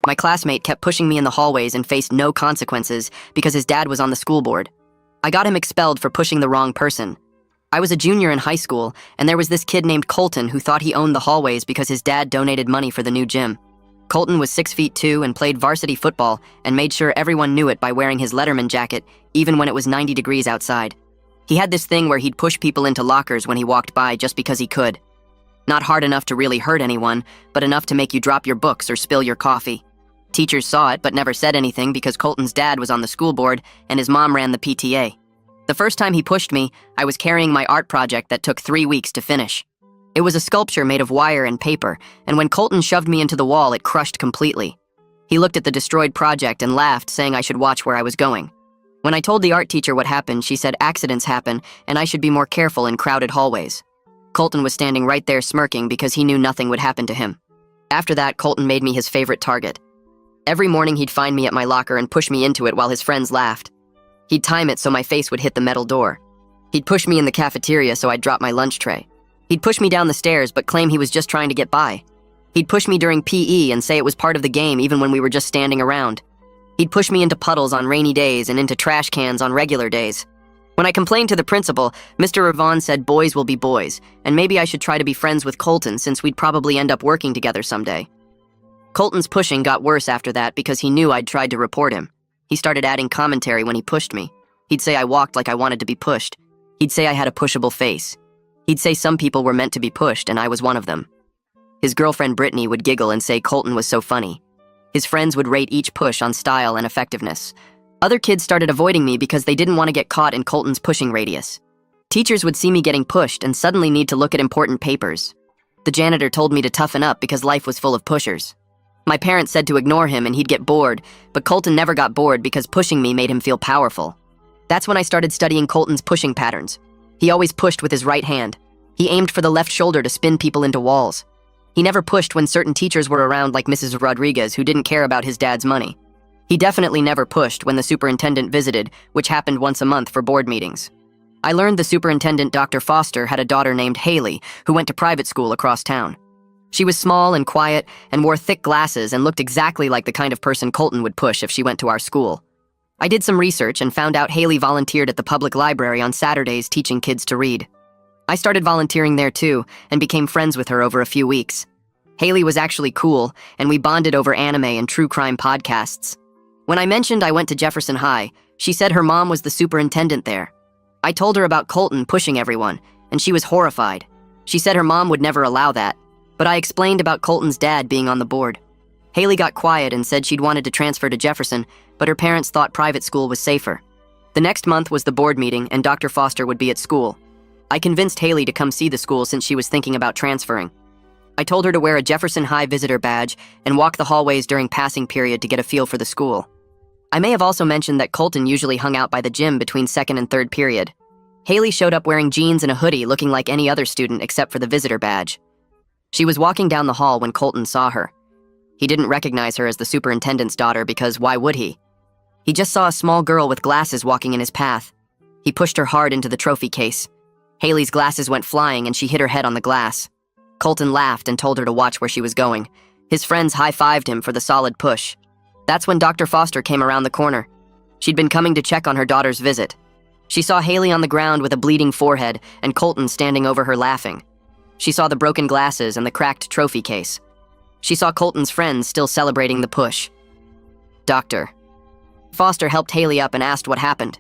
My classmate kept pushing me in the hallways and faced no consequences because his dad was on the school board. I got him expelled for pushing the wrong person. I was a junior in high school, and there was this kid named Colton who thought he owned the hallways because his dad donated money for the new gym. Colton was 6'2" and played varsity football and made sure everyone knew it by wearing his Letterman jacket even when it was 90 degrees outside. He had this thing where he'd push people into lockers when he walked by just because he could. Not hard enough to really hurt anyone, but enough to make you drop your books or spill your coffee. Teachers saw it but never said anything because Colton's dad was on the school board and his mom ran the PTA. The first time he pushed me, I was carrying my art project that took 3 weeks to finish. It was a sculpture made of wire and paper, and when Colton shoved me into the wall, it crushed completely. He looked at the destroyed project and laughed, saying I should watch where I was going. When I told the art teacher what happened, she said accidents happen and I should be more careful in crowded hallways. Colton was standing right there smirking because he knew nothing would happen to him. After that, Colton made me his favorite target. Every morning he'd find me at my locker and push me into it while his friends laughed. He'd time it so my face would hit the metal door. He'd push me in the cafeteria so I'd drop my lunch tray. He'd push me down the stairs but claim he was just trying to get by. He'd push me during PE and say it was part of the game even when we were just standing around. He'd push me into puddles on rainy days and into trash cans on regular days. When I complained to the principal, Mr. Ravon said boys will be boys, and maybe I should try to be friends with Colton since we'd probably end up working together someday. Colton's pushing got worse after that because he knew I'd tried to report him. He started adding commentary when he pushed me. He'd say I walked like I wanted to be pushed. He'd say I had a pushable face. He'd say some people were meant to be pushed and I was one of them. His girlfriend Brittany would giggle and say Colton was so funny. His friends would rate each push on style and effectiveness. Other kids started avoiding me because they didn't want to get caught in Colton's pushing radius. Teachers would see me getting pushed and suddenly need to look at important papers. The janitor told me to toughen up because life was full of pushers. My parents said to ignore him and he'd get bored, but Colton never got bored because pushing me made him feel powerful. That's when I started studying Colton's pushing patterns. He always pushed with his right hand. He aimed for the left shoulder to spin people into walls. He never pushed when certain teachers were around like Mrs. Rodriguez, who didn't care about his dad's money. He definitely never pushed when the superintendent visited, which happened once a month for board meetings. I learned the superintendent, Dr. Foster, had a daughter named Haley, who went to private school across town. She was small and quiet and wore thick glasses and looked exactly like the kind of person Colton would push if she went to our school. I did some research and found out Haley volunteered at the public library on Saturdays teaching kids to read. I started volunteering there too and became friends with her over a few weeks. Haley was actually cool, and we bonded over anime and true crime podcasts. When I mentioned I went to Jefferson High, she said her mom was the superintendent there. I told her about Colton pushing everyone, and she was horrified. She said her mom would never allow that, but I explained about Colton's dad being on the board. Haley got quiet and said she'd wanted to transfer to Jefferson, but her parents thought private school was safer. The next month was the board meeting, and Dr. Foster would be at school. I convinced Haley to come see the school since she was thinking about transferring. I told her to wear a Jefferson High visitor badge and walk the hallways during passing period to get a feel for the school. I may have also mentioned that Colton usually hung out by the gym between second and third period. Haley showed up wearing jeans and a hoodie, looking like any other student except for the visitor badge. She was walking down the hall when Colton saw her. He didn't recognize her as the superintendent's daughter because why would he? He just saw a small girl with glasses walking in his path. He pushed her hard into the trophy case. Haley's glasses went flying and she hit her head on the glass. Colton laughed and told her to watch where she was going. His friends high-fived him for the solid push. That's when Dr. Foster came around the corner. She'd been coming to check on her daughter's visit. She saw Haley on the ground with a bleeding forehead and Colton standing over her laughing. She saw the broken glasses and the cracked trophy case. She saw Colton's friends still celebrating the push. Dr. Foster helped Haley up and asked what happened.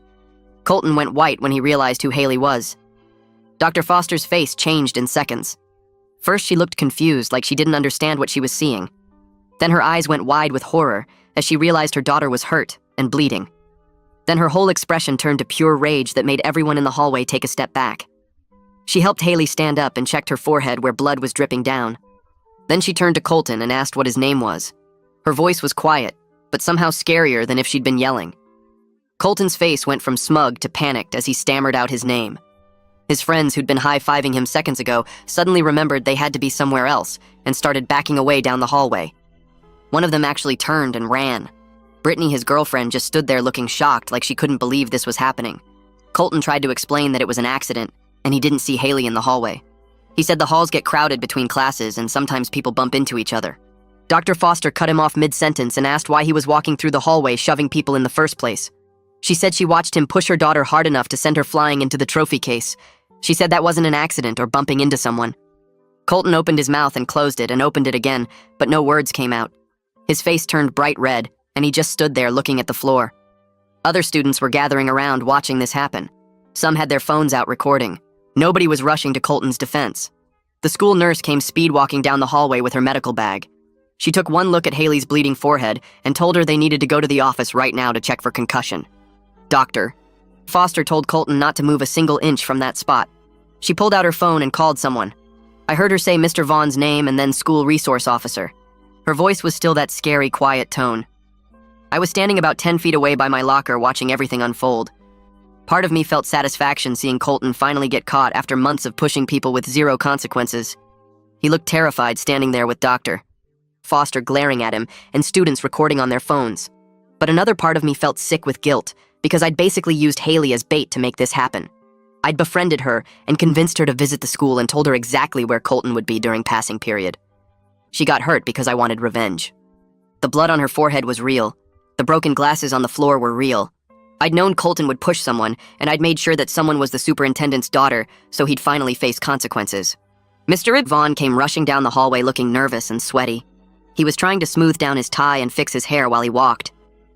Colton went white when he realized who Haley was. Dr. Foster's face changed in seconds. First, she looked confused, like she didn't understand what she was seeing. Then her eyes went wide with horror as she realized her daughter was hurt and bleeding. Then her whole expression turned to pure rage that made everyone in the hallway take a step back. She helped Haley stand up and checked her forehead where blood was dripping down. Then she turned to Colton and asked what his name was. Her voice was quiet, but somehow scarier than if she'd been yelling. Colton's face went from smug to panicked as he stammered out his name. His friends who'd been high-fiving him seconds ago suddenly remembered they had to be somewhere else and started backing away down the hallway. One of them actually turned and ran. Brittany, his girlfriend, just stood there looking shocked like she couldn't believe this was happening. Colton tried to explain that it was an accident, and he didn't see Haley in the hallway. He said the halls get crowded between classes and sometimes people bump into each other. Dr. Foster cut him off mid-sentence and asked why he was walking through the hallway shoving people in the first place. She said she watched him push her daughter hard enough to send her flying into the trophy case. She said that wasn't an accident or bumping into someone. Colton opened his mouth and closed it and opened it again, but no words came out. His face turned bright red, and he just stood there looking at the floor. Other students were gathering around watching this happen. Some had their phones out recording. Nobody was rushing to Colton's defense. The school nurse came speed-walking down the hallway with her medical bag. She took one look at Haley's bleeding forehead and told her they needed to go to the office right now to check for concussion. Doctor. Foster told Colton not to move a single inch from that spot. She pulled out her phone and called someone. I heard her say Mr. Vaughn's name and then school resource officer. Her voice was still that scary, quiet tone. I was standing about 10 feet away by my locker watching everything unfold. Part of me felt satisfaction seeing Colton finally get caught after months of pushing people with zero consequences. He looked terrified standing there with Dr. Foster glaring at him and students recording on their phones. But another part of me felt sick with guilt because I'd basically used Haley as bait to make this happen. I'd befriended her and convinced her to visit the school and told her exactly where Colton would be during passing period. She got hurt because I wanted revenge. The blood on her forehead was real. The broken glasses on the floor were real. I'd known Colton would push someone, and I'd made sure that someone was the superintendent's daughter, so he'd finally face consequences. Mr. Vaughn came rushing down the hallway looking nervous and sweaty. He was trying to smooth down his tie and fix his hair while he walked.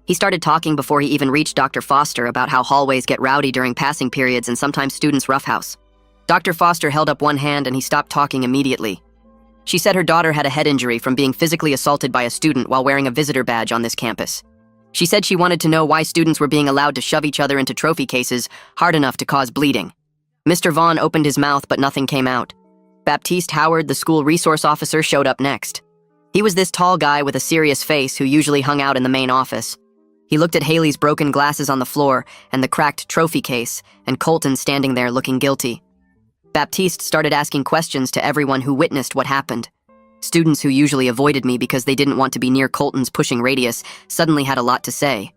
He started talking before he even reached Dr. Foster about how hallways get rowdy during passing periods and sometimes students roughhouse. Dr. Foster held up one hand and he stopped talking immediately. She said her daughter had a head injury from being physically assaulted by a student while wearing a visitor badge on this campus. She said she wanted to know why students were being allowed to shove each other into trophy cases hard enough to cause bleeding. Mr. Vaughn opened his mouth but nothing came out. Baptiste Howard, the school resource officer, showed up next. He was this tall guy with a serious face who usually hung out in the main office. He looked at Haley's broken glasses on the floor and the cracked trophy case, and Colton standing there looking guilty. Baptiste started asking questions to everyone who witnessed what happened. Students who usually avoided me because they didn't want to be near Colton's pushing radius suddenly had a lot to say.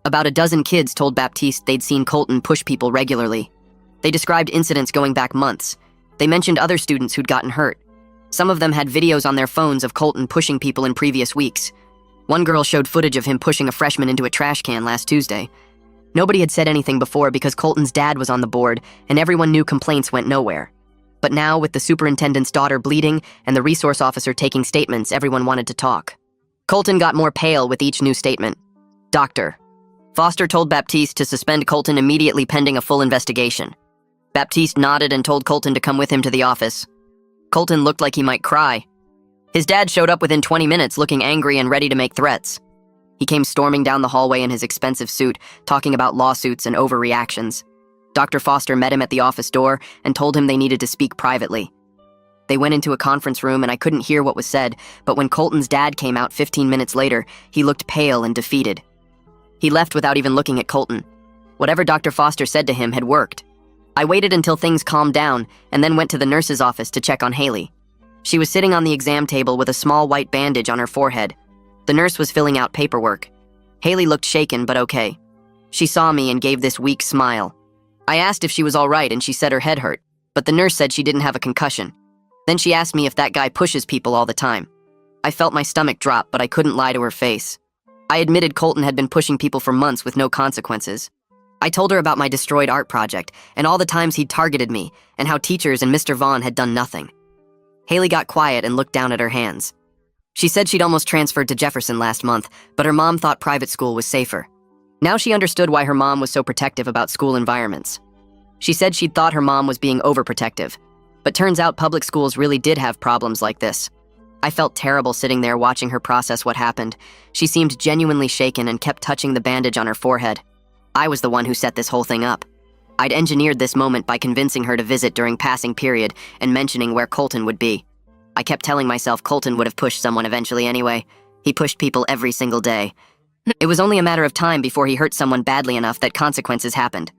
About a dozen kids told Baptiste they'd seen Colton push people regularly. They described incidents going back months. They mentioned other students who'd gotten hurt. Some of them had videos on their phones of Colton pushing people in previous weeks. One girl showed footage of him pushing a freshman into a trash can last Tuesday. Nobody had said anything before because Colton's dad was on the board and everyone knew complaints went nowhere. But now, with the superintendent's daughter bleeding and the resource officer taking statements, everyone wanted to talk. Colton got more pale with each new statement. Dr. Foster told Baptiste to suspend Colton immediately pending a full investigation. Baptiste nodded and told Colton to come with him to the office. Colton looked like he might cry. His dad showed up within 20 minutes looking angry and ready to make threats. He came storming down the hallway in his expensive suit, talking about lawsuits and overreactions. Dr. Foster met him at the office door and told him they needed to speak privately. They went into a conference room and I couldn't hear what was said, but when Colton's dad came out 15 minutes later, he looked pale and defeated. He left without even looking at Colton. Whatever Dr. Foster said to him had worked. I waited until things calmed down and then went to the nurse's office to check on Haley. She was sitting on the exam table with a small white bandage on her forehead. The nurse was filling out paperwork. Haley looked shaken but okay. She saw me and gave this weak smile. I asked if she was all right and she said her head hurt, but the nurse said she didn't have a concussion. Then she asked me if that guy pushes people all the time. I felt my stomach drop, but I couldn't lie to her face. I admitted Colton had been pushing people for months with no consequences. I told her about my destroyed art project and all the times he'd targeted me and how teachers and Mr. Vaughn had done nothing. Haley got quiet and looked down at her hands. She said she'd almost transferred to Jefferson last month, but her mom thought private school was safer. Now she understood why her mom was so protective about school environments. She said she'd thought her mom was being overprotective, but turns out public schools really did have problems like this. I felt terrible sitting there watching her process what happened. She seemed genuinely shaken and kept touching the bandage on her forehead. I was the one who set this whole thing up. I'd engineered this moment by convincing her to visit during passing period and mentioning where Colton would be. I kept telling myself Colton would have pushed someone eventually anyway. He pushed people every single day. It was only a matter of time before he hurt someone badly enough that consequences happened.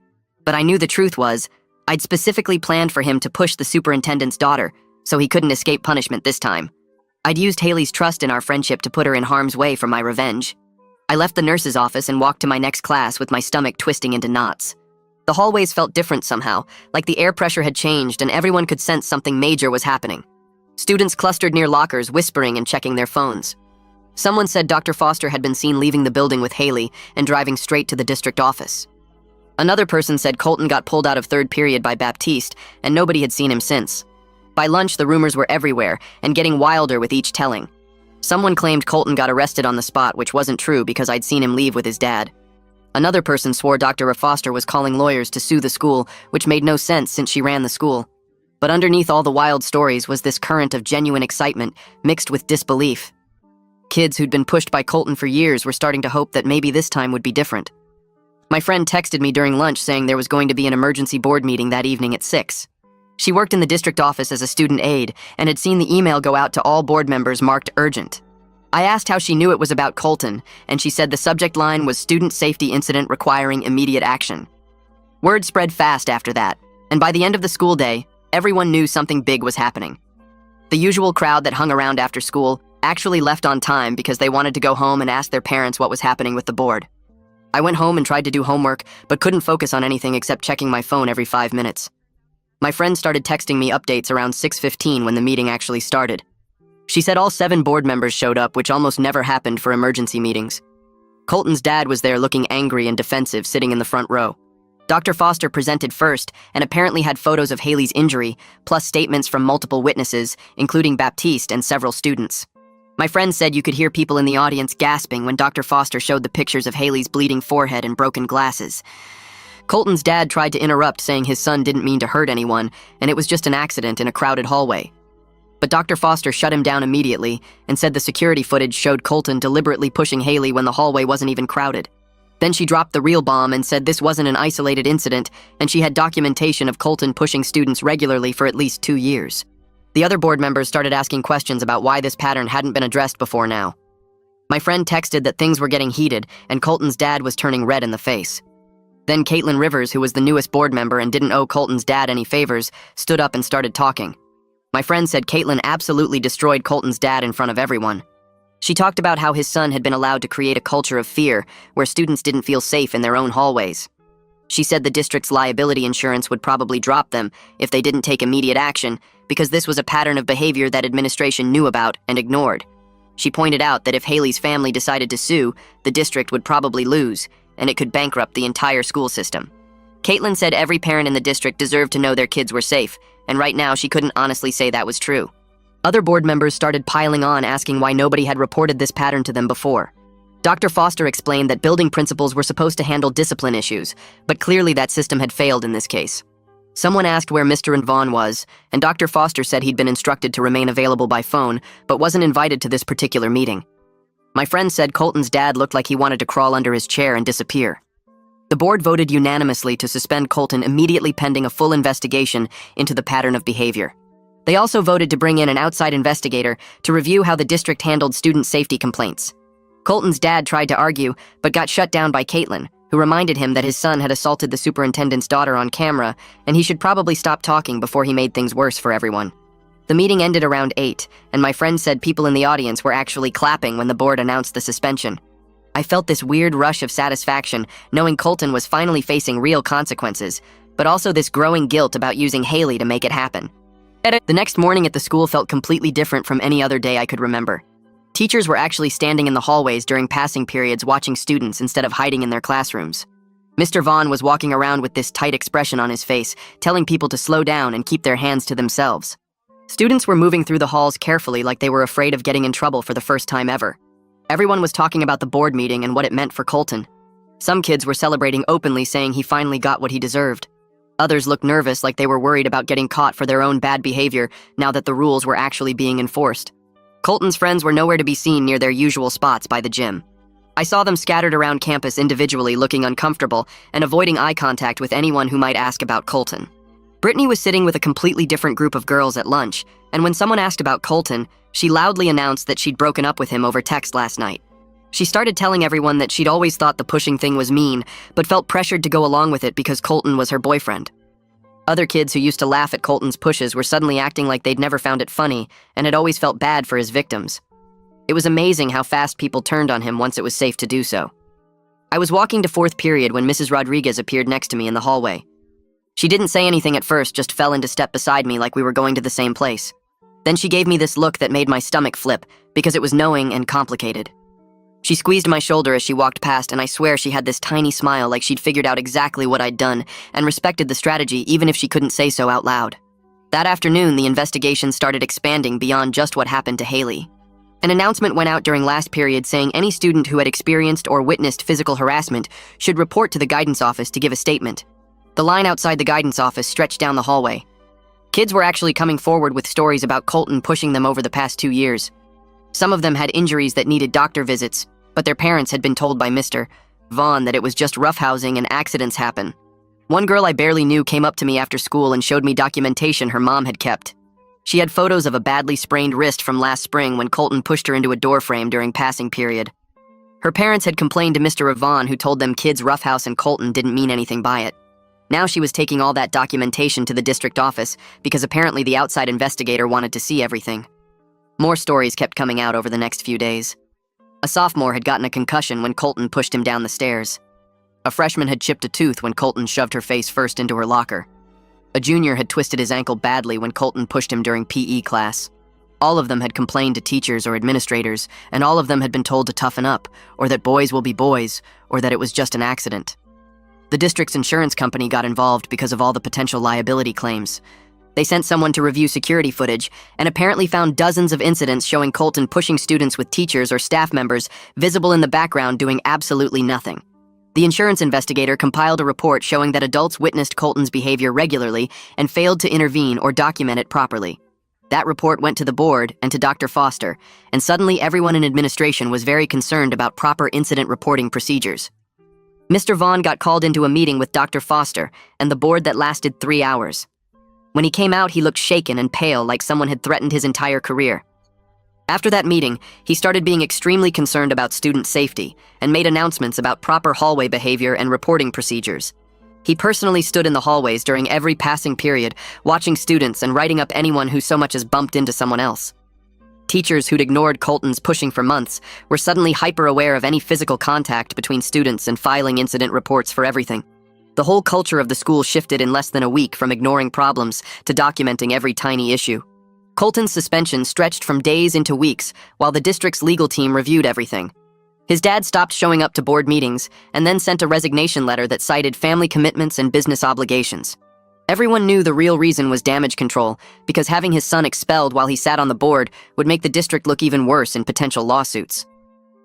But I knew the truth was, I'd specifically planned for him to push the superintendent's daughter, so he couldn't escape punishment this time. I'd used Haley's trust in our friendship to put her in harm's way for my revenge. I left the nurse's office and walked to my next class with my stomach twisting into knots. The hallways felt different somehow, like the air pressure had changed and everyone could sense something major was happening. Students clustered near lockers, whispering and checking their phones. Someone said Dr. Foster had been seen leaving the building with Haley and driving straight to the district office. Another person said Colton got pulled out of third period by Baptiste, and nobody had seen him since. By lunch, the rumors were everywhere, and getting wilder with each telling. Someone claimed Colton got arrested on the spot, which wasn't true because I'd seen him leave with his dad. Another person swore Dr. Foster was calling lawyers to sue the school, which made no sense since she ran the school. But underneath all the wild stories was this current of genuine excitement, mixed with disbelief. Kids who'd been pushed by Colton for years were starting to hope that maybe this time would be different. My friend texted me during lunch saying there was going to be an emergency board meeting that evening at 6. She worked in the district office as a student aide and had seen the email go out to all board members marked urgent. I asked how she knew it was about Colton, and she said the subject line was student safety incident requiring immediate action. Word spread fast after that, and by the end of the school day, everyone knew something big was happening. The usual crowd that hung around after school actually left on time because they wanted to go home and ask their parents what was happening with the board. I went home and tried to do homework, but couldn't focus on anything except checking my phone every 5 minutes. My friend started texting me updates around 6:15 when the meeting actually started. She said all 7 board members showed up, which almost never happened for emergency meetings. Colton's dad was there looking angry and defensive, sitting in the front row. Dr. Foster presented first and apparently had photos of Haley's injury, plus statements from multiple witnesses, including Baptiste and several students. My friend said you could hear people in the audience gasping when Dr. Foster showed the pictures of Haley's bleeding forehead and broken glasses. Colton's dad tried to interrupt, saying his son didn't mean to hurt anyone, and it was just an accident in a crowded hallway. But Dr. Foster shut him down immediately and said the security footage showed Colton deliberately pushing Haley when the hallway wasn't even crowded. Then she dropped the real bomb and said this wasn't an isolated incident, and she had documentation of Colton pushing students regularly for at least 2 years. The other board members started asking questions about why this pattern hadn't been addressed before now. My friend texted that things were getting heated and Colton's dad was turning red in the face. Then Caitlin Rivers, who was the newest board member and didn't owe Colton's dad any favors, stood up and started talking. My friend said Caitlin absolutely destroyed Colton's dad in front of everyone. She talked about how his son had been allowed to create a culture of fear where students didn't feel safe in their own hallways. She said the district's liability insurance would probably drop them if they didn't take immediate action because this was a pattern of behavior that administration knew about and ignored. She pointed out that if Haley's family decided to sue, the district would probably lose, and it could bankrupt the entire school system. Caitlin said every parent in the district deserved to know their kids were safe, and right now she couldn't honestly say that was true. Other board members started piling on, asking why nobody had reported this pattern to them before. Dr. Foster explained that building principals were supposed to handle discipline issues, but clearly that system had failed in this case. Someone asked where Mr. Vaughn was, and Dr. Foster said he'd been instructed to remain available by phone, but wasn't invited to this particular meeting. My friend said Colton's dad looked like he wanted to crawl under his chair and disappear. The board voted unanimously to suspend Colton immediately pending a full investigation into the pattern of behavior. They also voted to bring in an outside investigator to review how the district handled student safety complaints. Colton's dad tried to argue, but got shut down by Caitlin, who reminded him that his son had assaulted the superintendent's daughter on camera, and he should probably stop talking before he made things worse for everyone. The meeting ended around 8, and my friend said people in the audience were actually clapping when the board announced the suspension. I felt this weird rush of satisfaction, knowing Colton was finally facing real consequences, but also this growing guilt about using Haley to make it happen. The next morning at the school felt completely different from any other day I could remember. Teachers were actually standing in the hallways during passing periods watching students instead of hiding in their classrooms. Mr. Vaughn was walking around with this tight expression on his face, telling people to slow down and keep their hands to themselves. Students were moving through the halls carefully like they were afraid of getting in trouble for the first time ever. Everyone was talking about the board meeting and what it meant for Colton. Some kids were celebrating openly, saying he finally got what he deserved. Others looked nervous, like they were worried about getting caught for their own bad behavior now that the rules were actually being enforced. Colton's friends were nowhere to be seen near their usual spots by the gym. I saw them scattered around campus individually, looking uncomfortable and avoiding eye contact with anyone who might ask about Colton. Brittany was sitting with a completely different group of girls at lunch, and when someone asked about Colton, she loudly announced that she'd broken up with him over text last night. She started telling everyone that she'd always thought the pushing thing was mean, but felt pressured to go along with it because Colton was her boyfriend. Other kids who used to laugh at Colton's pushes were suddenly acting like they'd never found it funny and had always felt bad for his victims. It was amazing how fast people turned on him once it was safe to do so. I was walking to fourth period when Mrs. Rodriguez appeared next to me in the hallway. She didn't say anything at first, just fell into step beside me like we were going to the same place. Then she gave me this look that made my stomach flip, because it was knowing and complicated. She squeezed my shoulder as she walked past, and I swear she had this tiny smile like she'd figured out exactly what I'd done and respected the strategy even if she couldn't say so out loud. That afternoon, the investigation started expanding beyond just what happened to Haley. An announcement went out during last period saying any student who had experienced or witnessed physical harassment should report to the guidance office to give a statement. The line outside the guidance office stretched down the hallway. Kids were actually coming forward with stories about Colton pushing them over the past 2 years. Some of them had injuries that needed doctor visits, but their parents had been told by Mr. Vaughn that it was just roughhousing and accidents happen. One girl I barely knew came up to me after school and showed me documentation her mom had kept. She had photos of a badly sprained wrist from last spring when Colton pushed her into a doorframe during passing period. Her parents had complained to Mr. Vaughn, who told them kids roughhouse and Colton didn't mean anything by it. Now she was taking all that documentation to the district office because apparently the outside investigator wanted to see everything. More stories kept coming out over the next few days. A sophomore had gotten a concussion when Colton pushed him down the stairs. A freshman had chipped a tooth when Colton shoved her face first into her locker. A junior had twisted his ankle badly when Colton pushed him during PE class. All of them had complained to teachers or administrators, and all of them had been told to toughen up, or that boys will be boys, or that it was just an accident. The district's insurance company got involved because of all the potential liability claims. They sent someone to review security footage and apparently found dozens of incidents showing Colton pushing students with teachers or staff members visible in the background doing absolutely nothing. The insurance investigator compiled a report showing that adults witnessed Colton's behavior regularly and failed to intervene or document it properly. That report went to the board and to Dr. Foster, and suddenly everyone in administration was very concerned about proper incident reporting procedures. Mr. Vaughn got called into a meeting with Dr. Foster and the board that lasted 3 hours. When he came out, he looked shaken and pale like someone had threatened his entire career. After that meeting, he started being extremely concerned about student safety and made announcements about proper hallway behavior and reporting procedures. He personally stood in the hallways during every passing period, watching students and writing up anyone who so much as bumped into someone else. Teachers who'd ignored Colton's pushing for months were suddenly hyper-aware of any physical contact between students and filing incident reports for everything. The whole culture of the school shifted in less than a week from ignoring problems to documenting every tiny issue. Colton's suspension stretched from days into weeks while the district's legal team reviewed everything. His dad stopped showing up to board meetings and then sent a resignation letter that cited family commitments and business obligations. Everyone knew the real reason was damage control, because having his son expelled while he sat on the board would make the district look even worse in potential lawsuits.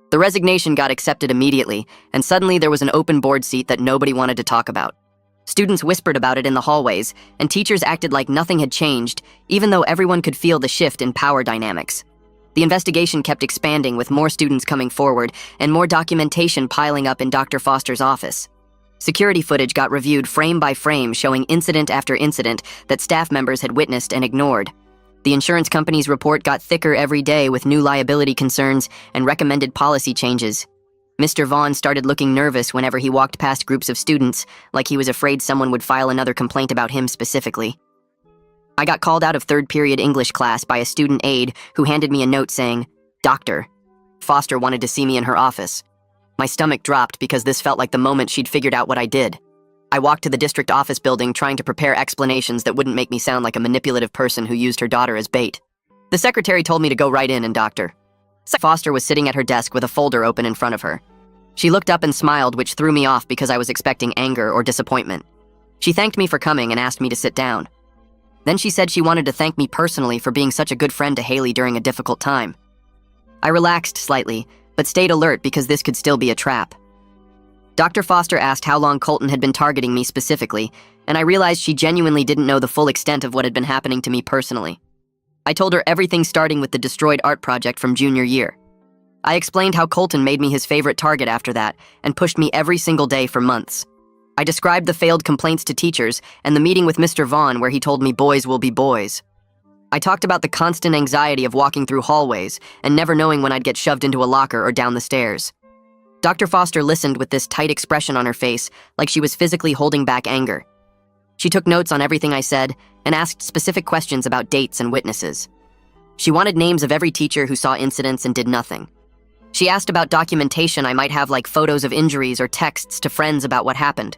The resignation got accepted immediately, and suddenly there was an open board seat that nobody wanted to talk about. Students whispered about it in the hallways, and teachers acted like nothing had changed, even though everyone could feel the shift in power dynamics. The investigation kept expanding with more students coming forward and more documentation piling up in Dr. Foster's office. Security footage got reviewed frame by frame showing incident after incident that staff members had witnessed and ignored. The insurance company's report got thicker every day with new liability concerns and recommended policy changes. Mr. Vaughn started looking nervous whenever he walked past groups of students, like he was afraid someone would file another complaint about him specifically. I got called out of third period English class by a student aide who handed me a note saying, "Doctor, Foster wanted to see me in her office." My stomach dropped because this felt like the moment she'd figured out what I did. I walked to the district office building trying to prepare explanations that wouldn't make me sound like a manipulative person who used her daughter as bait. The secretary told me to go right in and doctor. Foster was sitting at her desk with a folder open in front of her. She looked up and smiled, which threw me off because I was expecting anger or disappointment. She thanked me for coming and asked me to sit down. Then she said she wanted to thank me personally for being such a good friend to Haley during a difficult time. I relaxed slightly, but stayed alert because this could still be a trap. Dr. Foster asked how long Colton had been targeting me specifically, and I realized she genuinely didn't know the full extent of what had been happening to me personally. I told her everything starting with the destroyed art project from junior year. I explained how Colton made me his favorite target after that and pushed me every single day for months. I described the failed complaints to teachers and the meeting with Mr. Vaughn where he told me boys will be boys. I talked about the constant anxiety of walking through hallways and never knowing when I'd get shoved into a locker or down the stairs. Dr. Foster listened with this tight expression on her face, like she was physically holding back anger. She took notes on everything I said and asked specific questions about dates and witnesses. She wanted names of every teacher who saw incidents and did nothing. She asked about documentation I might have, like photos of injuries or texts to friends about what happened.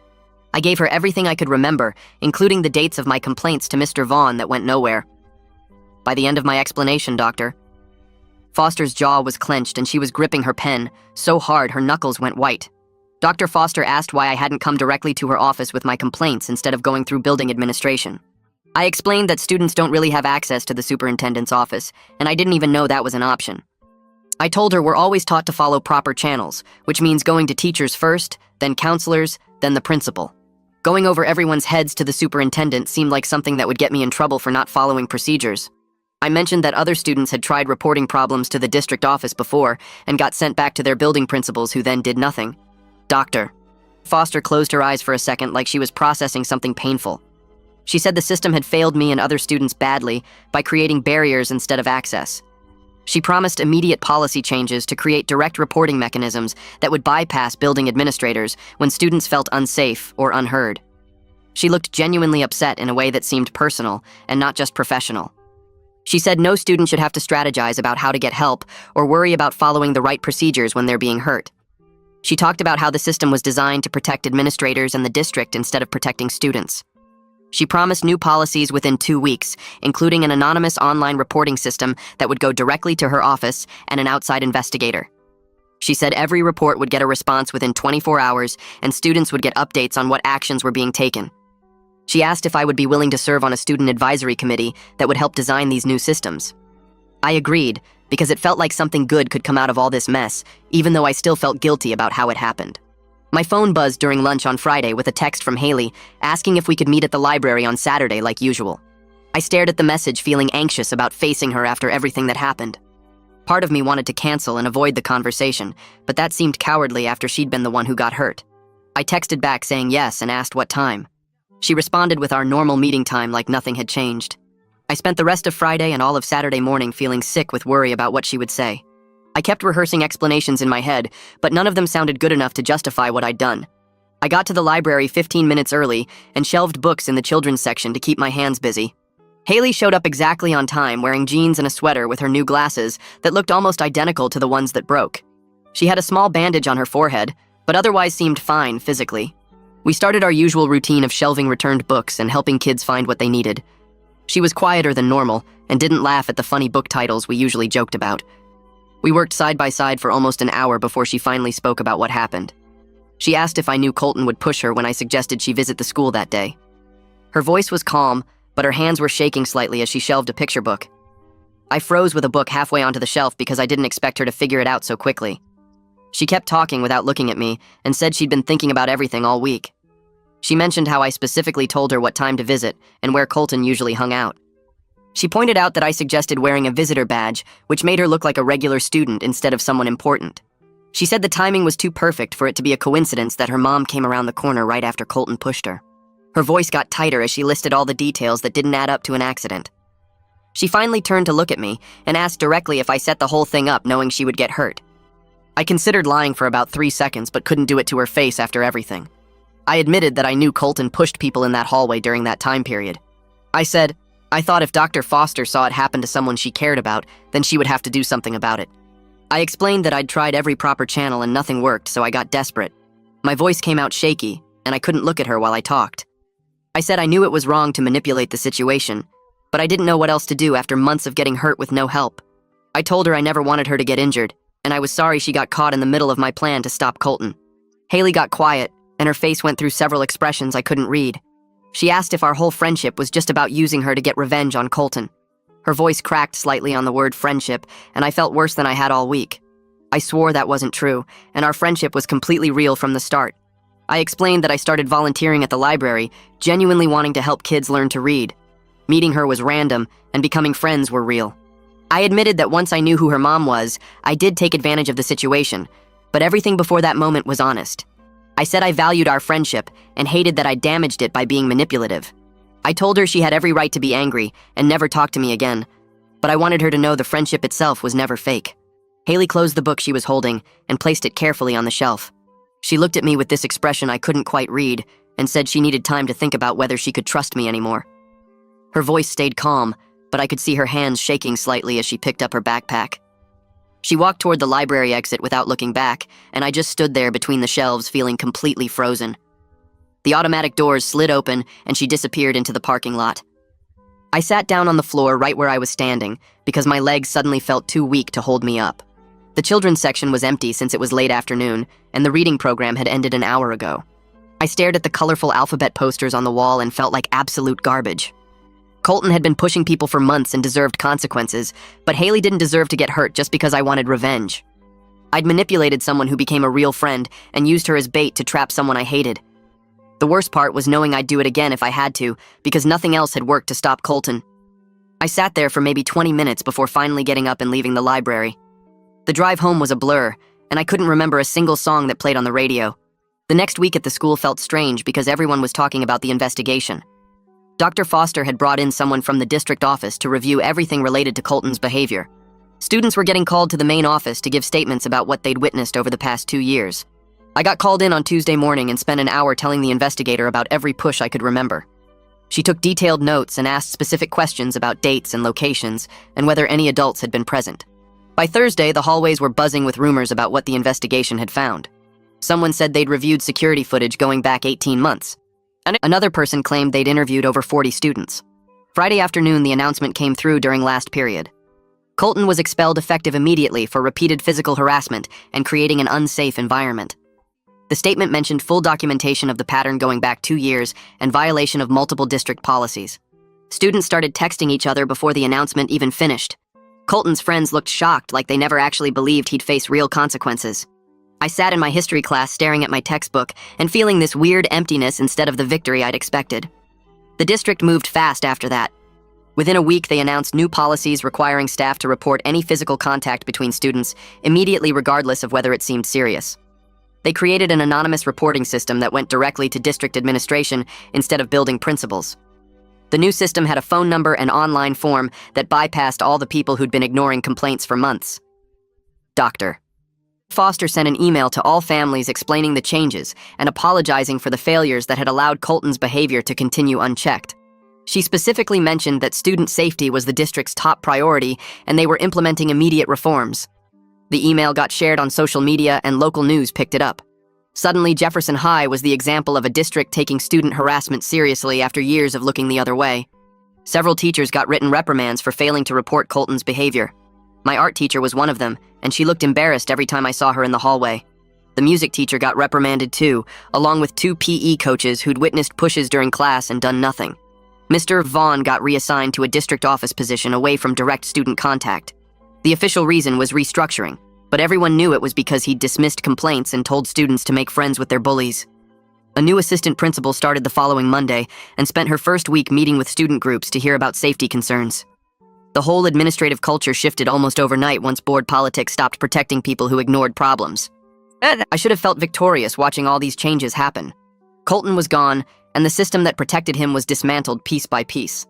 I gave her everything I could remember, including the dates of my complaints to Mr. Vaughn that went nowhere. By the end of my explanation, Doctor. Foster's jaw was clenched and she was gripping her pen so hard her knuckles went white. Dr. Foster asked why I hadn't come directly to her office with my complaints instead of going through building administration. I explained that students don't really have access to the superintendent's office, and I didn't even know that was an option. I told her we're always taught to follow proper channels, which means going to teachers first, then counselors, then the principal. Going over everyone's heads to the superintendent seemed like something that would get me in trouble for not following procedures. I mentioned that other students had tried reporting problems to the district office before and got sent back to their building principals who then did nothing. Doctor. Foster closed her eyes for a second like she was processing something painful. She said the system had failed me and other students badly by creating barriers instead of access. She promised immediate policy changes to create direct reporting mechanisms that would bypass building administrators when students felt unsafe or unheard. She looked genuinely upset in a way that seemed personal and not just professional. She said no student should have to strategize about how to get help or worry about following the right procedures when they're being hurt. She talked about how the system was designed to protect administrators and the district instead of protecting students. She promised new policies within 2 weeks, including an anonymous online reporting system that would go directly to her office and an outside investigator. She said every report would get a response within 24 hours and students would get updates on what actions were being taken. She asked if I would be willing to serve on a student advisory committee that would help design these new systems. I agreed, because it felt like something good could come out of all this mess, even though I still felt guilty about how it happened. My phone buzzed during lunch on Friday with a text from Haley asking if we could meet at the library on Saturday like usual. I stared at the message feeling anxious about facing her after everything that happened. Part of me wanted to cancel and avoid the conversation, but that seemed cowardly after she'd been the one who got hurt. I texted back saying yes and asked what time. She responded with our normal meeting time like nothing had changed. I spent the rest of Friday and all of Saturday morning feeling sick with worry about what she would say. I kept rehearsing explanations in my head, but none of them sounded good enough to justify what I'd done. I got to the library 15 minutes early and shelved books in the children's section to keep my hands busy. Haley showed up exactly on time wearing jeans and a sweater with her new glasses that looked almost identical to the ones that broke. She had a small bandage on her forehead, but otherwise seemed fine physically. We started our usual routine of shelving returned books and helping kids find what they needed. She was quieter than normal and didn't laugh at the funny book titles we usually joked about. We worked side by side for almost an hour before she finally spoke about what happened. She asked if I knew Colton would push her when I suggested she visit the school that day. Her voice was calm, but her hands were shaking slightly as she shelved a picture book. I froze with a book halfway onto the shelf because I didn't expect her to figure it out so quickly. She kept talking without looking at me and said she'd been thinking about everything all week. She mentioned how I specifically told her what time to visit and where Colton usually hung out. She pointed out that I suggested wearing a visitor badge, which made her look like a regular student instead of someone important. She said the timing was too perfect for it to be a coincidence that her mom came around the corner right after Colton pushed her. Her voice got tighter as she listed all the details that didn't add up to an accident. She finally turned to look at me and asked directly if I set the whole thing up knowing she would get hurt. I considered lying for about 3 seconds but couldn't do it to her face after everything. I admitted that I knew Colton pushed people in that hallway during that time period. I said, I thought if Dr. Foster saw it happen to someone she cared about, then she would have to do something about it. I explained that I'd tried every proper channel and nothing worked, so I got desperate. My voice came out shaky, and I couldn't look at her while I talked. I said I knew it was wrong to manipulate the situation, but I didn't know what else to do after months of getting hurt with no help. I told her I never wanted her to get injured, and I was sorry she got caught in the middle of my plan to stop Colton. Haley got quiet, and her face went through several expressions I couldn't read. She asked if our whole friendship was just about using her to get revenge on Colton. Her voice cracked slightly on the word friendship, and I felt worse than I had all week. I swore that wasn't true, and our friendship was completely real from the start. I explained that I started volunteering at the library, genuinely wanting to help kids learn to read. Meeting her was random, and becoming friends were real. I admitted that once I knew who her mom was, I did take advantage of the situation, but everything before that moment was honest. I said I valued our friendship and hated that I damaged it by being manipulative. I told her she had every right to be angry and never talk to me again, but I wanted her to know the friendship itself was never fake. Haley closed the book she was holding and placed it carefully on the shelf. She looked at me with this expression I couldn't quite read and said she needed time to think about whether she could trust me anymore. Her voice stayed calm, but I could see her hands shaking slightly as she picked up her backpack. She walked toward the library exit without looking back, and I just stood there between the shelves feeling completely frozen. The automatic doors slid open, and she disappeared into the parking lot. I sat down on the floor right where I was standing because my legs suddenly felt too weak to hold me up. The children's section was empty since it was late afternoon, and the reading program had ended an hour ago. I stared at the colorful alphabet posters on the wall and felt like absolute garbage. Colton had been pushing people for months and deserved consequences, but Haley didn't deserve to get hurt just because I wanted revenge. I'd manipulated someone who became a real friend and used her as bait to trap someone I hated. The worst part was knowing I'd do it again if I had to, because nothing else had worked to stop Colton. I sat there for maybe 20 minutes before finally getting up and leaving the library. The drive home was a blur, and I couldn't remember a single song that played on the radio. The next week at the school felt strange because everyone was talking about the investigation. Dr. Foster had brought in someone from the district office to review everything related to Colton's behavior. Students were getting called to the main office to give statements about what they'd witnessed over the past 2 years. I got called in on Tuesday morning and spent an hour telling the investigator about every push I could remember. She took detailed notes and asked specific questions about dates and locations and whether any adults had been present. By Thursday, the hallways were buzzing with rumors about what the investigation had found. Someone said they'd reviewed security footage going back 18 months. Another person claimed they'd interviewed over 40 students. Friday afternoon, the announcement came through during last period. Colton was expelled effective immediately for repeated physical harassment and creating an unsafe environment. The statement mentioned full documentation of the pattern going back 2 years and violation of multiple district policies. Students started texting each other before the announcement even finished. Colton's friends looked shocked, like they never actually believed he'd face real consequences. I sat in my history class staring at my textbook and feeling this weird emptiness instead of the victory I'd expected. The district moved fast after that. Within a week, they announced new policies requiring staff to report any physical contact between students immediately, regardless of whether it seemed serious. They created an anonymous reporting system that went directly to district administration instead of building principals. The new system had a phone number and online form that bypassed all the people who'd been ignoring complaints for months. Dr. Foster sent an email to all families explaining the changes and apologizing for the failures that had allowed Colton's behavior to continue unchecked. She specifically mentioned that student safety was the district's top priority and they were implementing immediate reforms. The email got shared on social media and local news picked it up. Suddenly, Jefferson High was the example of a district taking student harassment seriously after years of looking the other way. Several teachers got written reprimands for failing to report Colton's behavior. My art teacher was one of them, and she looked embarrassed every time I saw her in the hallway. The music teacher got reprimanded too, along with 2 PE coaches who'd witnessed pushes during class and done nothing. Mr. Vaughn got reassigned to a district office position away from direct student contact. The official reason was restructuring, but everyone knew it was because he'd dismissed complaints and told students to make friends with their bullies. A new assistant principal started the following Monday and spent her first week meeting with student groups to hear about safety concerns. The whole administrative culture shifted almost overnight once board politics stopped protecting people who ignored problems. I should have felt victorious watching all these changes happen. Colton was gone, and the system that protected him was dismantled piece by piece.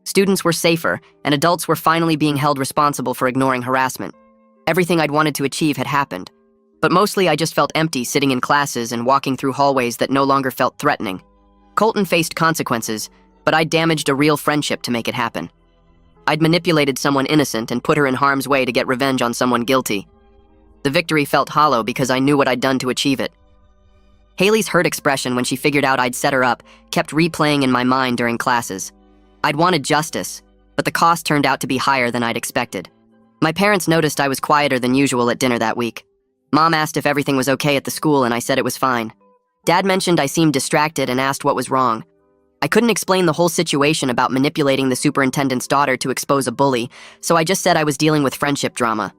Students were safer, and adults were finally being held responsible for ignoring harassment. Everything I'd wanted to achieve had happened. But mostly I just felt empty sitting in classes and walking through hallways that no longer felt threatening. Colton faced consequences, but I'd damaged a real friendship to make it happen. I'd manipulated someone innocent and put her in harm's way to get revenge on someone guilty. The victory felt hollow because I knew what I'd done to achieve it. Haley's hurt expression when she figured out I'd set her up kept replaying in my mind during classes. I'd wanted justice, but the cost turned out to be higher than I'd expected. My parents noticed I was quieter than usual at dinner that week. Mom asked if everything was okay at the school and I said it was fine. Dad mentioned I seemed distracted and asked what was wrong. I couldn't explain the whole situation about manipulating the superintendent's daughter to expose a bully, so I just said I was dealing with friendship drama.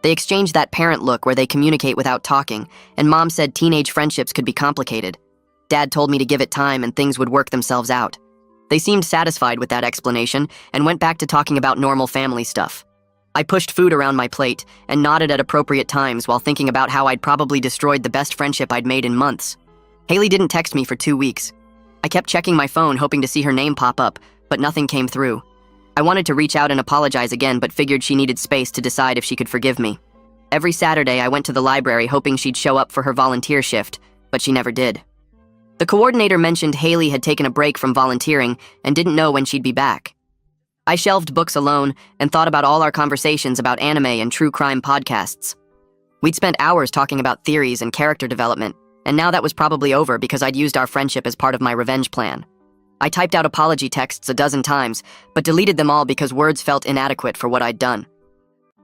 They exchanged that parent look where they communicate without talking, and Mom said teenage friendships could be complicated. Dad told me to give it time and things would work themselves out. They seemed satisfied with that explanation and went back to talking about normal family stuff. I pushed food around my plate and nodded at appropriate times while thinking about how I'd probably destroyed the best friendship I'd made in months. Haley didn't text me for 2 weeks. I kept checking my phone hoping to see her name pop up, but nothing came through. I wanted to reach out and apologize again, but figured she needed space to decide if she could forgive me. Every Saturday, I went to the library hoping she'd show up for her volunteer shift, but she never did. The coordinator mentioned Haley had taken a break from volunteering and didn't know when she'd be back. I shelved books alone and thought about all our conversations about anime and true crime podcasts. We'd spent hours talking about theories and character development, and now that was probably over because I'd used our friendship as part of my revenge plan. I typed out apology texts a dozen times, but deleted them all because words felt inadequate for what I'd done.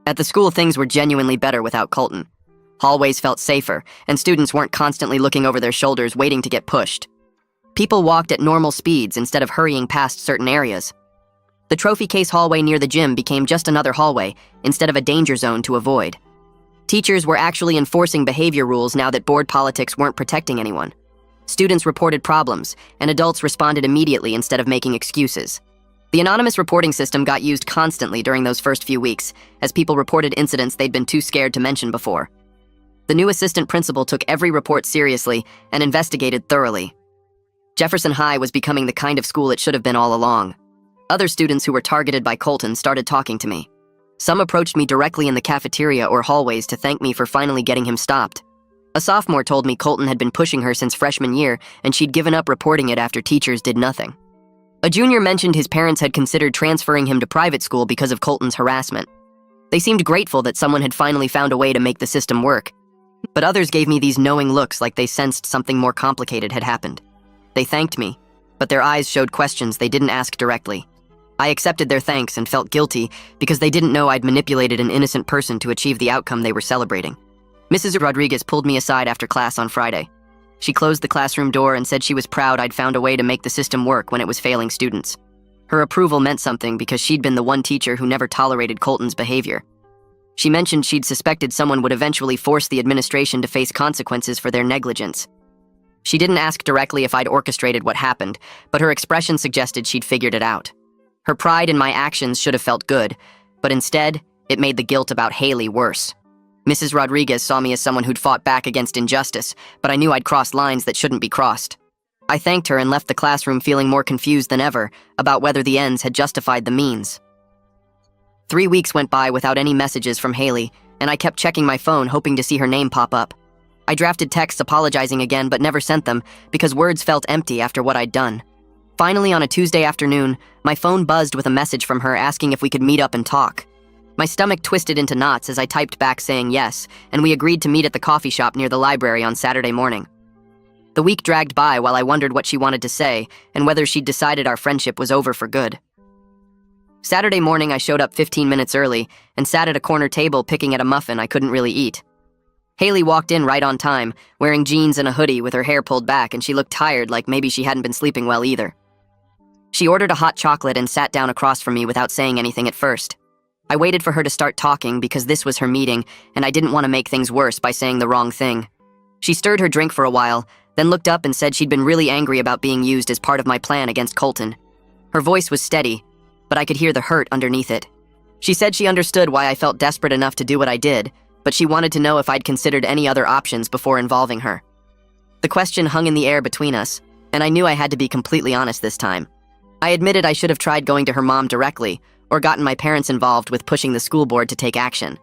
At the school, things were genuinely better without Colton. Hallways felt safer, and students weren't constantly looking over their shoulders waiting to get pushed. People walked at normal speeds instead of hurrying past certain areas. The trophy case hallway near the gym became just another hallway instead of a danger zone to avoid. Teachers were actually enforcing behavior rules now that board politics weren't protecting anyone. Students reported problems, and adults responded immediately instead of making excuses. The anonymous reporting system got used constantly during those first few weeks, as people reported incidents they'd been too scared to mention before. The new assistant principal took every report seriously and investigated thoroughly. Jefferson High was becoming the kind of school it should have been all along. Other students who were targeted by Colton started talking to me. Some approached me directly in the cafeteria or hallways to thank me for finally getting him stopped. A sophomore told me Colton had been pushing her since freshman year and she'd given up reporting it after teachers did nothing. A junior mentioned his parents had considered transferring him to private school because of Colton's harassment. They seemed grateful that someone had finally found a way to make the system work. But others gave me these knowing looks like they sensed something more complicated had happened. They thanked me, but their eyes showed questions they didn't ask directly. I accepted their thanks and felt guilty because they didn't know I'd manipulated an innocent person to achieve the outcome they were celebrating. Mrs. Rodriguez pulled me aside after class on Friday. She closed the classroom door and said she was proud I'd found a way to make the system work when it was failing students. Her approval meant something because she'd been the one teacher who never tolerated Colton's behavior. She mentioned she'd suspected someone would eventually force the administration to face consequences for their negligence. She didn't ask directly if I'd orchestrated what happened, but her expression suggested she'd figured it out. Her pride in my actions should have felt good, but instead, it made the guilt about Haley worse. Mrs. Rodriguez saw me as someone who'd fought back against injustice, but I knew I'd crossed lines that shouldn't be crossed. I thanked her and left the classroom feeling more confused than ever about whether the ends had justified the means. 3 weeks went by without any messages from Haley, and I kept checking my phone hoping to see her name pop up. I drafted texts apologizing again but never sent them because words felt empty after what I'd done. Finally, on a Tuesday afternoon, my phone buzzed with a message from her asking if we could meet up and talk. My stomach twisted into knots as I typed back saying yes, and we agreed to meet at the coffee shop near the library on Saturday morning. The week dragged by while I wondered what she wanted to say and whether she'd decided our friendship was over for good. Saturday morning, I showed up 15 minutes early and sat at a corner table picking at a muffin I couldn't really eat. Haley walked in right on time, wearing jeans and a hoodie with her hair pulled back, and she looked tired, like maybe she hadn't been sleeping well either. She ordered a hot chocolate and sat down across from me without saying anything at first. I waited for her to start talking because this was her meeting, and I didn't want to make things worse by saying the wrong thing. She stirred her drink for a while, then looked up and said she'd been really angry about being used as part of my plan against Colton. Her voice was steady, but I could hear the hurt underneath it. She said she understood why I felt desperate enough to do what I did, but she wanted to know if I'd considered any other options before involving her. The question hung in the air between us, and I knew I had to be completely honest this time. I admitted I should have tried going to her mom directly, or gotten my parents involved with pushing the school board to take action.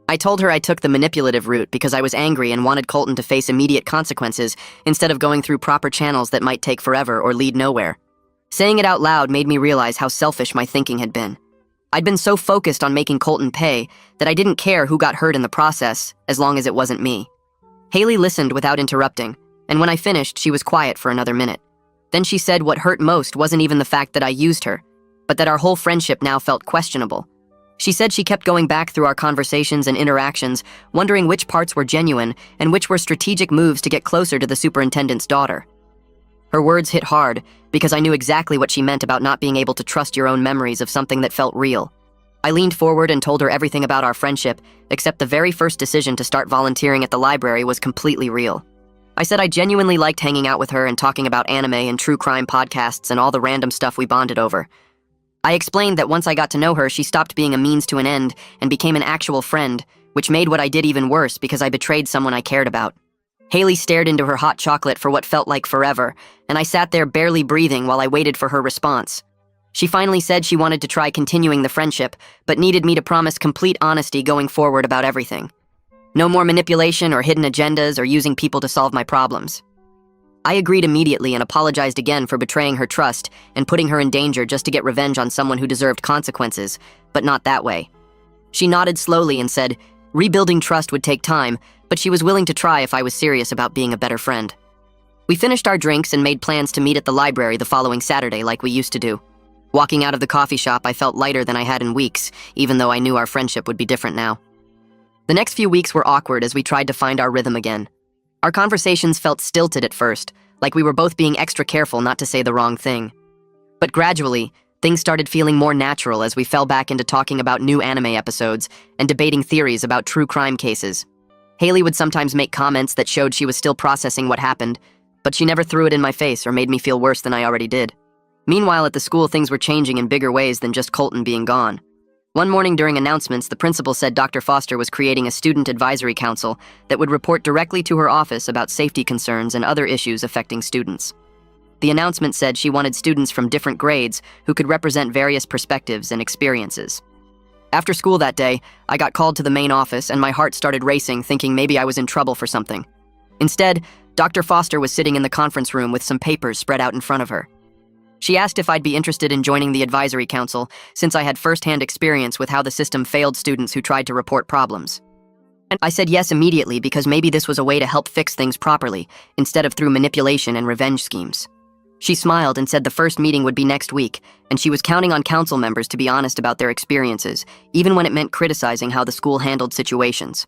I told her I took the manipulative route because I was angry and wanted Colton to face immediate consequences instead of going through proper channels that might take forever or lead nowhere. Saying it out loud made me realize how selfish my thinking had been. I'd been so focused on making Colton pay that I didn't care who got hurt in the process, as long as it wasn't me. Haley listened without interrupting, and when I finished, she was quiet for another minute. Then she said what hurt most wasn't even the fact that I used her, but that our whole friendship now felt questionable. She said she kept going back through our conversations and interactions, wondering which parts were genuine and which were strategic moves to get closer to the superintendent's daughter. Her words hit hard because I knew exactly what she meant about not being able to trust your own memories of something that felt real. I leaned forward and told her everything about our friendship, except the very first decision to start volunteering at the library was completely real. I said I genuinely liked hanging out with her and talking about anime and true crime podcasts and all the random stuff we bonded over. I explained that once I got to know her, she stopped being a means to an end and became an actual friend, which made what I did even worse because I betrayed someone I cared about. Haley stared into her hot chocolate for what felt like forever, and I sat there barely breathing while I waited for her response. She finally said she wanted to try continuing the friendship, but needed me to promise complete honesty going forward about everything. No more manipulation or hidden agendas or using people to solve my problems. I agreed immediately and apologized again for betraying her trust and putting her in danger just to get revenge on someone who deserved consequences, but not that way. She nodded slowly and said, rebuilding trust would take time, but she was willing to try if I was serious about being a better friend. We finished our drinks and made plans to meet at the library the following Saturday like we used to do. Walking out of the coffee shop, I felt lighter than I had in weeks, even though I knew our friendship would be different now. The next few weeks were awkward as we tried to find our rhythm again. Our conversations felt stilted at first, like we were both being extra careful not to say the wrong thing. But gradually, things started feeling more natural as we fell back into talking about new anime episodes and debating theories about true crime cases. Haley would sometimes make comments that showed she was still processing what happened, but she never threw it in my face or made me feel worse than I already did. Meanwhile, at the school, things were changing in bigger ways than just Colton being gone. One morning during announcements, the principal said Dr. Foster was creating a student advisory council that would report directly to her office about safety concerns and other issues affecting students. The announcement said she wanted students from different grades who could represent various perspectives and experiences. After school that day, I got called to the main office and my heart started racing, thinking maybe I was in trouble for something. Instead, Dr. Foster was sitting in the conference room with some papers spread out in front of her. She asked if I'd be interested in joining the advisory council, since I had first-hand experience with how the system failed students who tried to report problems. And I said yes immediately because maybe this was a way to help fix things properly, instead of through manipulation and revenge schemes. She smiled and said the first meeting would be next week, and she was counting on council members to be honest about their experiences, even when it meant criticizing how the school handled situations.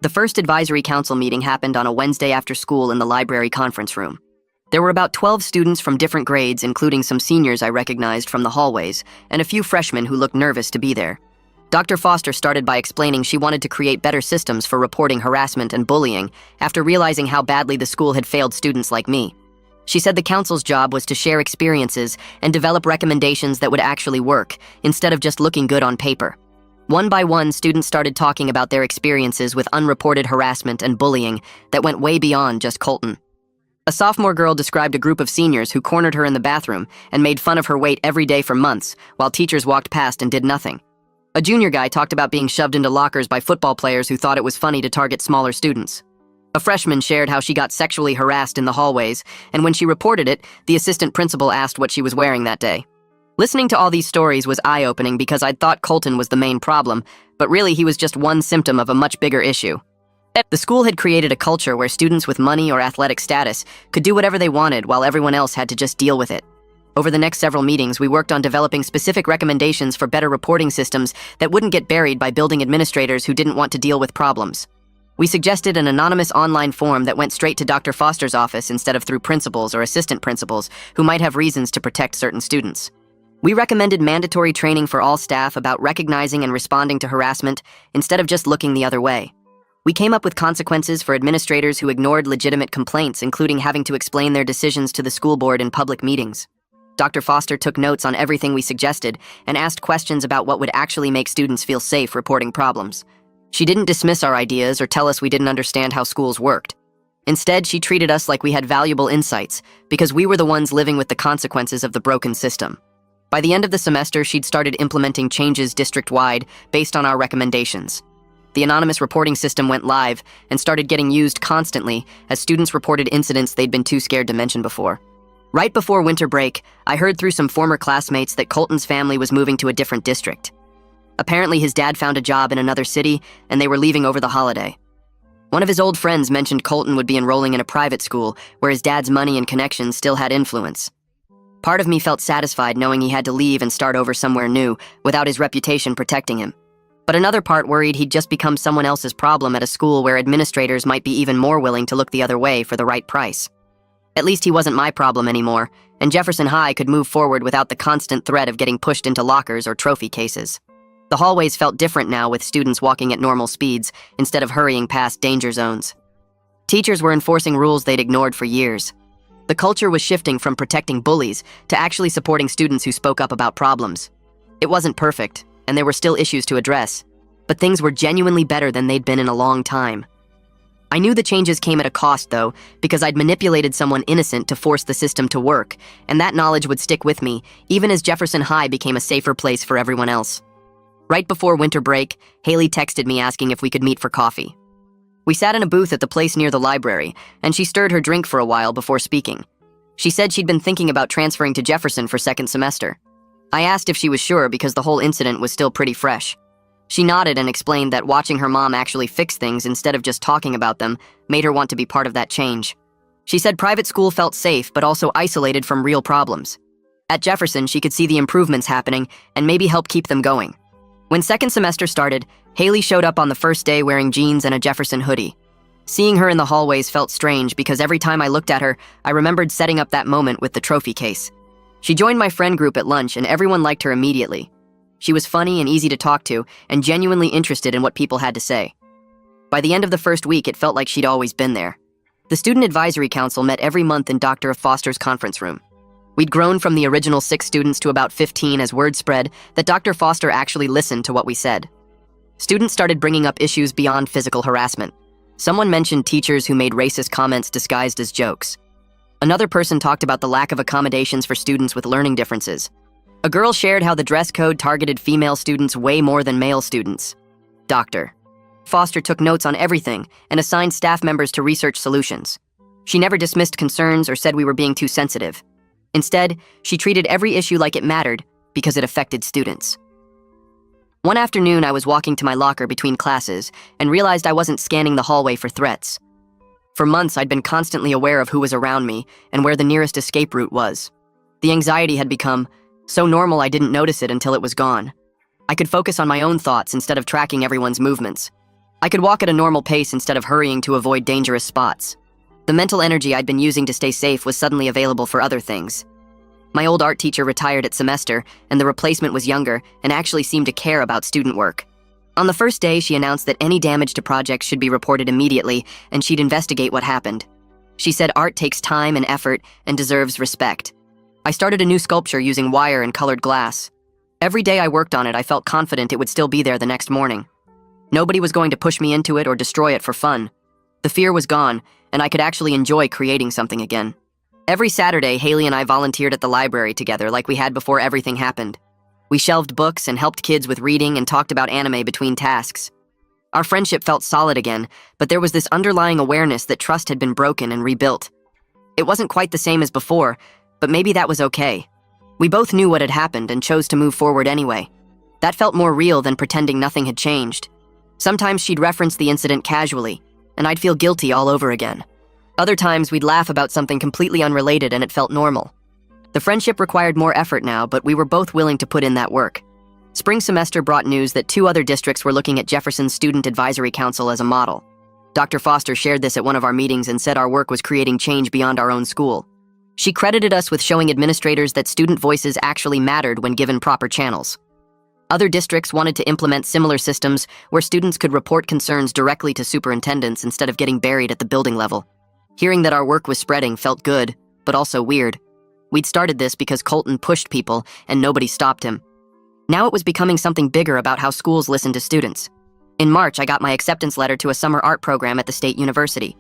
The first advisory council meeting happened on a Wednesday after school in the library conference room. There were about 12 students from different grades, including some seniors I recognized from the hallways, and a few freshmen who looked nervous to be there. Dr. Foster started by explaining she wanted to create better systems for reporting harassment and bullying after realizing how badly the school had failed students like me. She said the council's job was to share experiences and develop recommendations that would actually work, instead of just looking good on paper. One by one, students started talking about their experiences with unreported harassment and bullying that went way beyond just Colton. A sophomore girl described a group of seniors who cornered her in the bathroom and made fun of her weight every day for months, while teachers walked past and did nothing. A junior guy talked about being shoved into lockers by football players who thought it was funny to target smaller students. A freshman shared how she got sexually harassed in the hallways, and when she reported it, the assistant principal asked what she was wearing that day. Listening to all these stories was eye-opening because I'd thought Colton was the main problem, but really he was just one symptom of a much bigger issue. The school had created a culture where students with money or athletic status could do whatever they wanted while everyone else had to just deal with it. Over the next several meetings, we worked on developing specific recommendations for better reporting systems that wouldn't get buried by building administrators who didn't want to deal with problems. We suggested an anonymous online form that went straight to Dr. Foster's office instead of through principals or assistant principals who might have reasons to protect certain students. We recommended mandatory training for all staff about recognizing and responding to harassment instead of just looking the other way. We came up with consequences for administrators who ignored legitimate complaints, including having to explain their decisions to the school board in public meetings. Dr. Foster took notes on everything we suggested and asked questions about what would actually make students feel safe reporting problems. She didn't dismiss our ideas or tell us we didn't understand how schools worked. Instead, she treated us like we had valuable insights because we were the ones living with the consequences of the broken system. By the end of the semester, she'd started implementing changes district-wide based on our recommendations. The anonymous reporting system went live and started getting used constantly as students reported incidents they'd been too scared to mention before. Right before winter break, I heard through some former classmates that Colton's family was moving to a different district. Apparently, his dad found a job in another city, and they were leaving over the holiday. One of his old friends mentioned Colton would be enrolling in a private school where his dad's money and connections still had influence. Part of me felt satisfied knowing he had to leave and start over somewhere new without his reputation protecting him. But another part worried he'd just become someone else's problem at a school where administrators might be even more willing to look the other way for the right price. At least he wasn't my problem anymore, and Jefferson High could move forward without the constant threat of getting pushed into lockers or trophy cases. The hallways felt different now, with students walking at normal speeds instead of hurrying past danger zones. Teachers were enforcing rules they'd ignored for years. The culture was shifting from protecting bullies to actually supporting students who spoke up about problems. It wasn't perfect, and there were still issues to address, but things were genuinely better than they'd been in a long time. I knew the changes came at a cost, though, because I'd manipulated someone innocent to force the system to work, and that knowledge would stick with me, even as Jefferson High became a safer place for everyone else. Right before winter break, Haley texted me asking if we could meet for coffee. We sat in a booth at the place near the library, and she stirred her drink for a while before speaking. She said she'd been thinking about transferring to Jefferson for second semester. I asked if she was sure because the whole incident was still pretty fresh. She nodded and explained that watching her mom actually fix things instead of just talking about them made her want to be part of that change. She said private school felt safe but also isolated from real problems. At Jefferson, she could see the improvements happening and maybe help keep them going. When second semester started, Haley showed up on the first day wearing jeans and a Jefferson hoodie. Seeing her in the hallways felt strange because every time I looked at her, I remembered setting up that moment with the trophy case. She joined my friend group at lunch and everyone liked her immediately. She was funny and easy to talk to and genuinely interested in what people had to say. By the end of the first week, it felt like she'd always been there. The Student Advisory Council met every month in Dr. Foster's conference room. We'd grown from the original 6 students to about 15 as word spread that Dr. Foster actually listened to what we said. Students started bringing up issues beyond physical harassment. Someone mentioned teachers who made racist comments disguised as jokes. Another person talked about the lack of accommodations for students with learning differences. A girl shared how the dress code targeted female students way more than male students. Dr. Foster took notes on everything and assigned staff members to research solutions. She never dismissed concerns or said we were being too sensitive. Instead, she treated every issue like it mattered because it affected students. One afternoon, I was walking to my locker between classes and realized I wasn't scanning the hallway for threats. For months, I'd been constantly aware of who was around me and where the nearest escape route was. The anxiety had become so normal I didn't notice it until it was gone. I could focus on my own thoughts instead of tracking everyone's movements. I could walk at a normal pace instead of hurrying to avoid dangerous spots. The mental energy I'd been using to stay safe was suddenly available for other things. My old art teacher retired at semester, and the replacement was younger and actually seemed to care about student work. On the first day, she announced that any damage to projects should be reported immediately, and she'd investigate what happened. She said art takes time and effort and deserves respect. I started a new sculpture using wire and colored glass. Every day I worked on it, I felt confident it would still be there the next morning. Nobody was going to push me into it or destroy it for fun. The fear was gone, and I could actually enjoy creating something again. Every Saturday, Haley and I volunteered at the library together like we had before everything happened. We shelved books and helped kids with reading and talked about anime between tasks. Our friendship felt solid again, but there was this underlying awareness that trust had been broken and rebuilt. It wasn't quite the same as before, but maybe that was okay. We both knew what had happened and chose to move forward anyway. That felt more real than pretending nothing had changed. Sometimes she'd reference the incident casually, and I'd feel guilty all over again. Other times we'd laugh about something completely unrelated and it felt normal. The friendship required more effort now, but we were both willing to put in that work. Spring semester brought news that 2 other districts were looking at Jefferson's Student Advisory Council as a model. Dr. Foster shared this at one of our meetings and said our work was creating change beyond our own school. She credited us with showing administrators that student voices actually mattered when given proper channels. Other districts wanted to implement similar systems where students could report concerns directly to superintendents instead of getting buried at the building level. Hearing that our work was spreading felt good, but also weird. We'd started this because Colton pushed people and nobody stopped him. Now it was becoming something bigger about how schools listen to students. In March, I got my acceptance letter to a summer art program at the state university.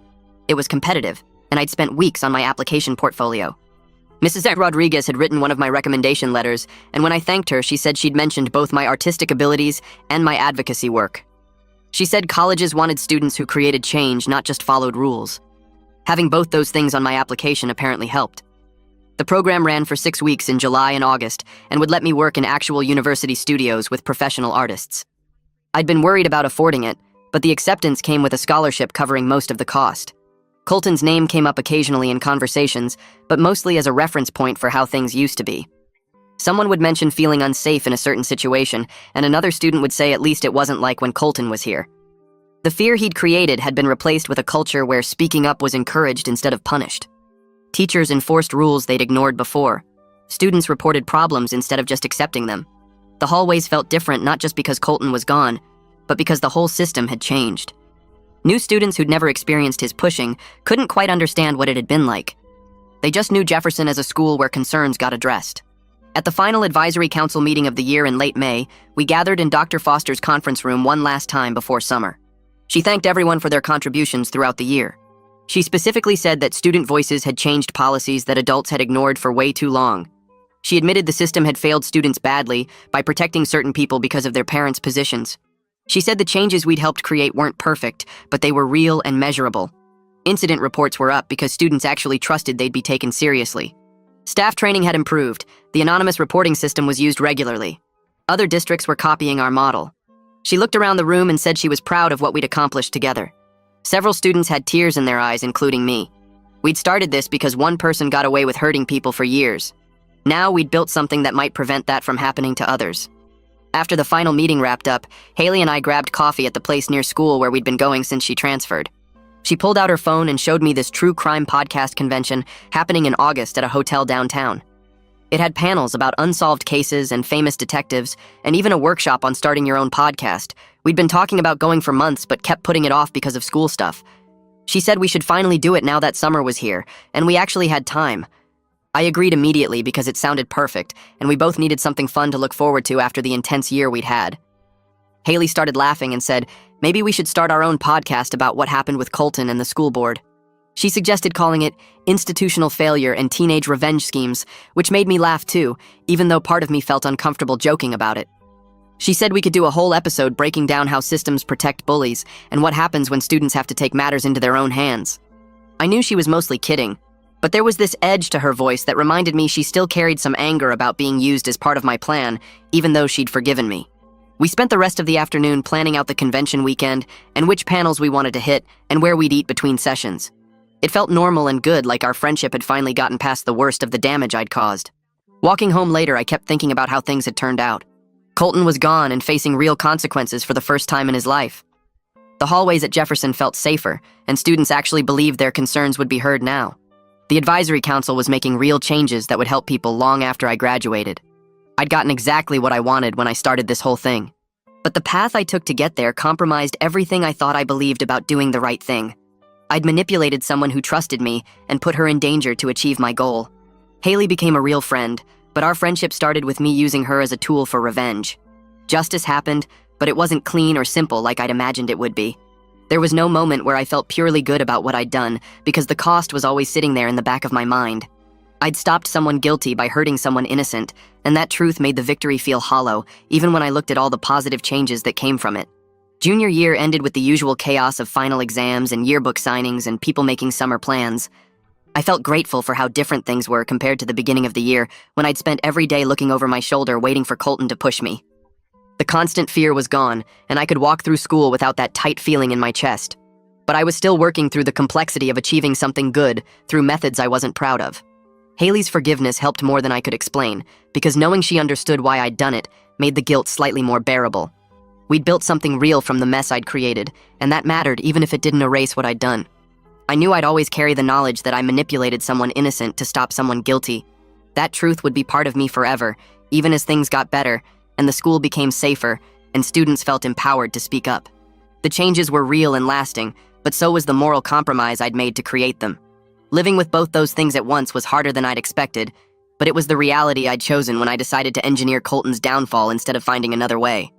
It was competitive, and I'd spent weeks on my application portfolio. Mrs. Rodriguez had written one of my recommendation letters, and when I thanked her, she said she'd mentioned both my artistic abilities and my advocacy work. She said colleges wanted students who created change, not just followed rules. Having both those things on my application apparently helped. The program ran for 6 weeks in July and August and would let me work in actual university studios with professional artists. I'd been worried about affording it, but the acceptance came with a scholarship covering most of the cost. Colton's name came up occasionally in conversations, but mostly as a reference point for how things used to be. Someone would mention feeling unsafe in a certain situation, and another student would say at least it wasn't like when Colton was here. The fear he'd created had been replaced with a culture where speaking up was encouraged instead of punished. Teachers enforced rules they'd ignored before. Students reported problems instead of just accepting them. The hallways felt different not just because Colton was gone, but because the whole system had changed. New students who'd never experienced his pushing couldn't quite understand what it had been like. They just knew Jefferson as a school where concerns got addressed. At the final advisory council meeting of the year in late May, we gathered in Dr. Foster's conference room one last time before summer. She thanked everyone for their contributions throughout the year. She specifically said that student voices had changed policies that adults had ignored for way too long. She admitted the system had failed students badly by protecting certain people because of their parents' positions. She said the changes we'd helped create weren't perfect, but they were real and measurable. Incident reports were up because students actually trusted they'd be taken seriously. Staff training had improved. The anonymous reporting system was used regularly. Other districts were copying our model. She looked around the room and said she was proud of what we'd accomplished together. Several students had tears in their eyes, including me. We'd started this because one person got away with hurting people for years. Now we'd built something that might prevent that from happening to others. After the final meeting wrapped up, Haley and I grabbed coffee at the place near school where we'd been going since she transferred. She pulled out her phone and showed me this true crime podcast convention happening in August at a hotel downtown. It had panels about unsolved cases and famous detectives, and even a workshop on starting your own podcast. We'd been talking about going for months but kept putting it off because of school stuff. She said we should finally do it now that summer was here, and we actually had time. I agreed immediately because it sounded perfect, and we both needed something fun to look forward to after the intense year we'd had. Haley started laughing and said, maybe we should start our own podcast about what happened with Colton and the school board. She suggested calling it Institutional Failure and Teenage Revenge Schemes, which made me laugh too, even though part of me felt uncomfortable joking about it. She said we could do a whole episode breaking down how systems protect bullies and what happens when students have to take matters into their own hands. I knew she was mostly kidding, but there was this edge to her voice that reminded me she still carried some anger about being used as part of my plan, even though she'd forgiven me. We spent the rest of the afternoon planning out the convention weekend and which panels we wanted to hit and where we'd eat between sessions. It felt normal and good, like our friendship had finally gotten past the worst of the damage I'd caused. Walking home later, I kept thinking about how things had turned out. Colton was gone and facing real consequences for the first time in his life. The hallways at Jefferson felt safer, and students actually believed their concerns would be heard now. The advisory council was making real changes that would help people long after I graduated. I'd gotten exactly what I wanted when I started this whole thing. But the path I took to get there compromised everything I thought I believed about doing the right thing. I'd manipulated someone who trusted me and put her in danger to achieve my goal. Haley became a real friend, but our friendship started with me using her as a tool for revenge. Justice happened, but it wasn't clean or simple like I'd imagined it would be. There was no moment where I felt purely good about what I'd done, because the cost was always sitting there in the back of my mind. I'd stopped someone guilty by hurting someone innocent, and that truth made the victory feel hollow, even when I looked at all the positive changes that came from it. Junior year ended with the usual chaos of final exams and yearbook signings and people making summer plans. I felt grateful for how different things were compared to the beginning of the year, when I'd spent every day looking over my shoulder waiting for Colton to push me. The constant fear was gone, and I could walk through school without that tight feeling in my chest. But I was still working through the complexity of achieving something good through methods I wasn't proud of. Haley's forgiveness helped more than I could explain, because knowing she understood why I'd done it made the guilt slightly more bearable. We'd built something real from the mess I'd created, and that mattered even if it didn't erase what I'd done. I knew I'd always carry the knowledge that I manipulated someone innocent to stop someone guilty. That truth would be part of me forever, even as things got better, and the school became safer, and students felt empowered to speak up. The changes were real and lasting, but so was the moral compromise I'd made to create them. Living with both those things at once was harder than I'd expected, but it was the reality I'd chosen when I decided to engineer Colton's downfall instead of finding another way.